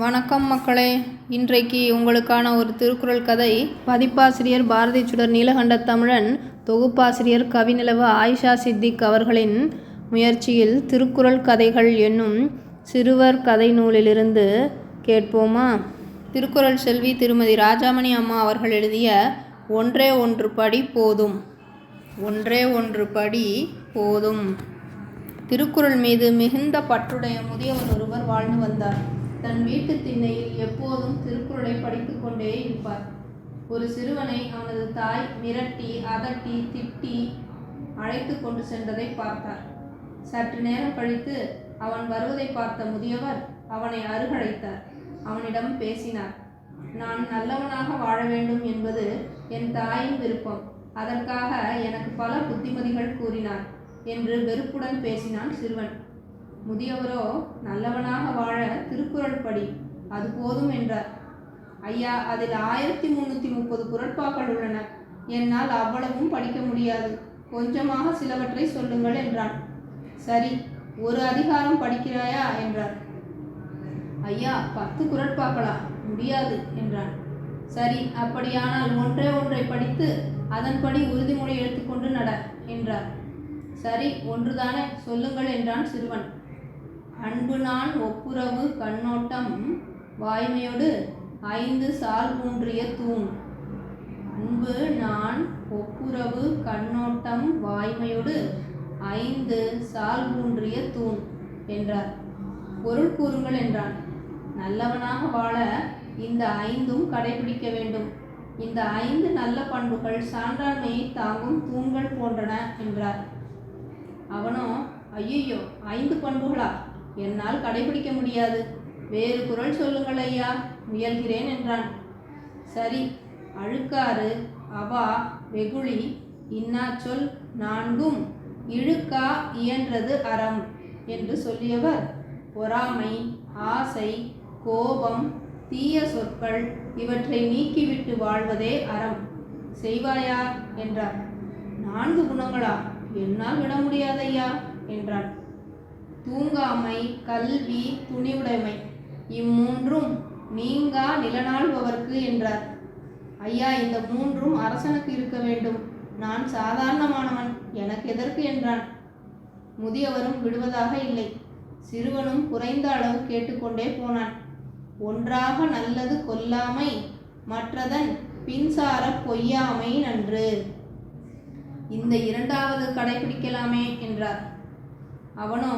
வணக்கம் மக்களே. இன்றைக்கு உங்களுக்கான ஒரு திருக்குறள் கதை. பதிப்பாசிரியர் பாரதி சுடர் நீலகண்ட தமிழன், தொகுப்பாசிரியர் கவிநிலவு ஆயிஷா சித்திக் அவர்களின் முயற்சியில் திருக்குறள் கதைகள் என்னும் சிறுவர் கதை நூலிலிருந்து கேட்போமா? திருக்குறள் செல்வி திருமதி ராஜாமணி அம்மா அவர்கள் எழுதிய ஒன்றே ஒன்று படி போதும். ஒன்றே ஒன்று படி போதும். திருக்குறள் மீது மிகுந்த பற்றுடைய முதியவர் ஒருவர் வாழ்ந்து வந்தார். தன் வீட்டு திண்ணையில் எப்போதும் திருக்குறளை படித்து கொண்டே இருப்பார். ஒரு சிறுவனை அவனது தாய் மிரட்டி அதட்டி திட்டி அழைத்து கொண்டு சென்றதை பார்த்தார். சற்று நேரம் கழித்து அவன் வருவதை பார்த்த முதியவர் அவனை அருகழைத்தார். அவனிடம் பேசினார். நான் நல்லவனாக வாழ வேண்டும் என்பது என் தாயின் விருப்பம். அதற்காக எனக்கு பல புத்திமதிகள் கூறினார் என்று வெறுப்புடன் பேசினான் சிறுவன். முதியவரோ, நல்லவனாக வாழ திருக்குறள் படி, அது போதும் என்றார். ஐயா, அதில் 1330 குறட்பாக்கள் உள்ளன. என்னால் அவ்வளவும் படிக்க முடியாது. கொஞ்சமாக சிலவற்றை சொல்லுங்கள் என்றான். சரி, ஒரு அதிகாரம் படிக்கிறாயா என்றார். ஐயா, 10 குறட்பாக்களா? முடியாது என்றான். சரி, அப்படியானால் ஒன்றே ஒன்றை படித்து அதன்படி உறுதிமொழி எடுத்துக்கொண்டு நட என்றார். சரி, ஒன்றுதானே, சொல்லுங்கள் என்றான் சிறுவன். அன்பு நான் ஒப்புரவு கண்ணோட்டம் வாய்மையோடு 5 சால் ஊன்றிய தூண். அன்பு நான் ஒப்புரவு கண்ணோட்டம் வாய்மையோடு 5 சால் ஊன்றிய தூண் என்றார். பொருள் கூறுங்கள் என்றான். நல்லவனாக வாழ இந்த 5ம் கடைபிடிக்க வேண்டும். இந்த 5 நல்ல பண்புகள் சான்றாண்மையை தாங்கும் தூண்கள் போன்றன என்றார். அவனோ, ஐயோ, 5 பண்புகளா? என்னால் கடைபிடிக்க முடியாது. வேறு குறள் சொல்லுங்கள் ஐயா, முயல்கிறேன் என்றான். சரி, அழுக்காறு அவா வெகுளி இன்னாச்சொல் 4ம் இழுக்கா இயன்றது அறம் என்று சொல்லியவர், பொறாமை ஆசை கோபம் தீய சொற்கள் இவற்றை நீக்கிவிட்டு வாழ்வதே அறம். செய்வாயா என்றார். 4 குணங்களா? என்னால் விட முடியாதையா என்றான். தூங்காமை கல்வி துணிவுடைமை இம்மூன்றும் நீங்கா நிலநாள்பவர்க்கு என்றார். ஐயா, இந்த 3ம் அரசனுக்கு இருக்க வேண்டும். நான் சாதாரணமானவன், எனக்கு எதற்கு என்றான். முதியவரும் விடுவதாக இல்லை. சிறுவனும் குறைந்த அளவு கேட்டுக்கொண்டே போனான். ஒன்றாக நல்லது கொல்லாமை, மற்றதன் பின்சார பொய்யாமை நன்று. இந்த 2வது கடைபிடிக்கலாமே என்றார். அவனோ,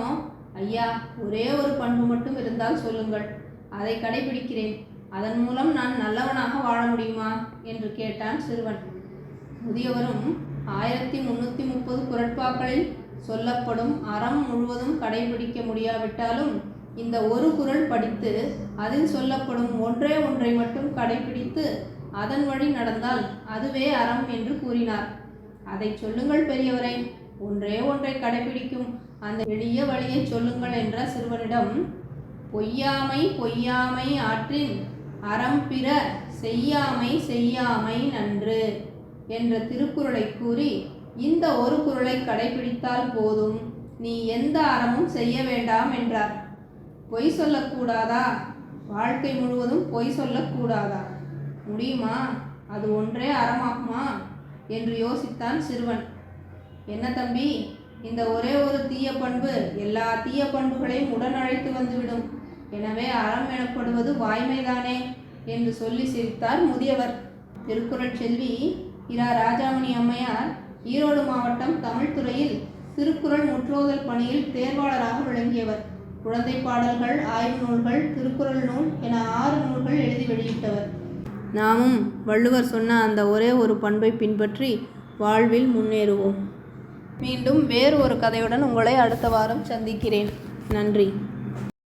ஐயா, ஒரே ஒரு பண்பு மட்டும் இருந்தால் சொல்லுங்கள், அதை கடைபிடிக்கிறேன். அதன் மூலம் நான் நல்லவனாக வாழ முடியுமா என்று கேட்டான் சிறுவன். முதியவரும் 1330 குறட்பாக்களில் சொல்லப்படும் அறம் முழுவதும் கடைபிடிக்க முடியாவிட்டாலும் இந்த ஒரு குறள் படித்து அதில் சொல்லப்படும் ஒன்றே ஒன்றை மட்டும் கடைபிடித்து அதன் வழி நடந்தால் அதுவே அறம் என்று கூறினார். அதை சொல்லுங்கள் பெரியவரே. ஒன்றே ஒன்றை கடைபிடிக்கும் அந்த எளிய வழியை சொல்லுங்கள் என்ற சிறுவனிடம், பொய்யாமை பொய்யாமை ஆற்றின் அறம் பிற செய்யாமை செய்யாமை நன்று என்ற திருக்குறளை கூறி, இந்த ஒரு குறளை கடைபிடித்தால் போதும், நீ எந்த அறமும் செய்ய வேண்டாம் என்றார். பொய் சொல்லக்கூடாதா? வாழ்க்கை முழுவதும் பொய் சொல்லக்கூடாதா? முடியுமா? அது ஒன்றே அறமாகுமா என்று யோசித்தான் சிறுவன். என்ன தம்பி, இந்த ஒரே ஒரு தீய பண்பு எல்லா தீய பண்புகளையும் உடன் அழைத்து வந்துவிடும். எனவே அறம் எனப்படுவது வாய்மைதானே என்று சொல்லி சிரித்தார் முதியவர். திருக்குறள் செல்வி இரா ராஜாமணி அம்மையார் ஈரோடு மாவட்டம் தமிழ்துறையில் திருக்குறள் முற்றோதல் பணியில் தேர்வாளராக விளங்கியவர். குழந்தை பாடல்கள், ஆய்வு நூல்கள், திருக்குறள் நூல் என 6 நூல்கள் எழுதி வெளியிட்டவர். நாமும் வள்ளுவர் சொன்ன அந்த ஒரே ஒரு பண்பை பின்பற்றி வாழ்வில் முன்னேறுவோம். மீண்டும் வேறு ஒரு கதையுடன் உங்களை அடுத்த வாரம் சந்திக்கிறேன். நன்றி.